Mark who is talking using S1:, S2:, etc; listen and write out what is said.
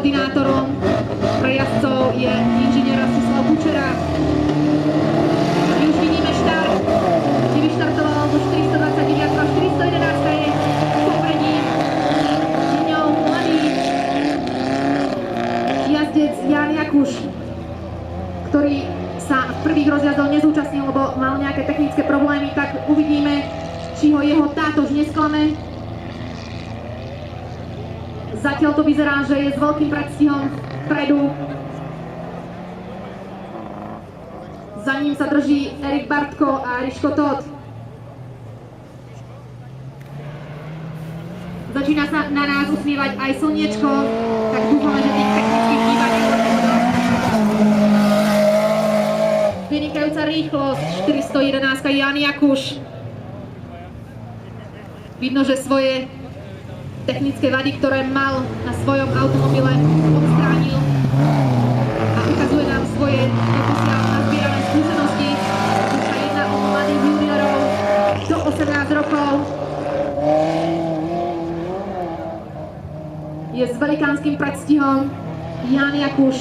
S1: koordinátorom pre jazdcov je inžinier Rastislav Kučera. My už vidíme štart, kde vyštartoval zo 429 a 411 je popredí ňou mladý jazdec Jan Jakuš, ktorý sa v prvých rozjazdoch nezúčastnil, lebo mal nejaké technické problémy, tak uvidíme, či ho jeho tátož nesklame. Zatiaľ to vyzerá, že je s veľkým predstihom vpredu. Za ním sa drží Erik Bartko a Riško Todt. Začína sa na nás usmievať aj slniečko, tak dúfame, že tých technických chýbaní vynikajúca rýchlosť, 411 Jan Jakuš. Vidno, že svoje technické vady, ktoré mal na svojom automobile, odstránil a ukazuje nám svoje doposiaľ nazbierané skúsenosti. Tu sa jedná o mladých juniorov do 18 rokov. Je s velikánskym predstihom Jan Jakuš.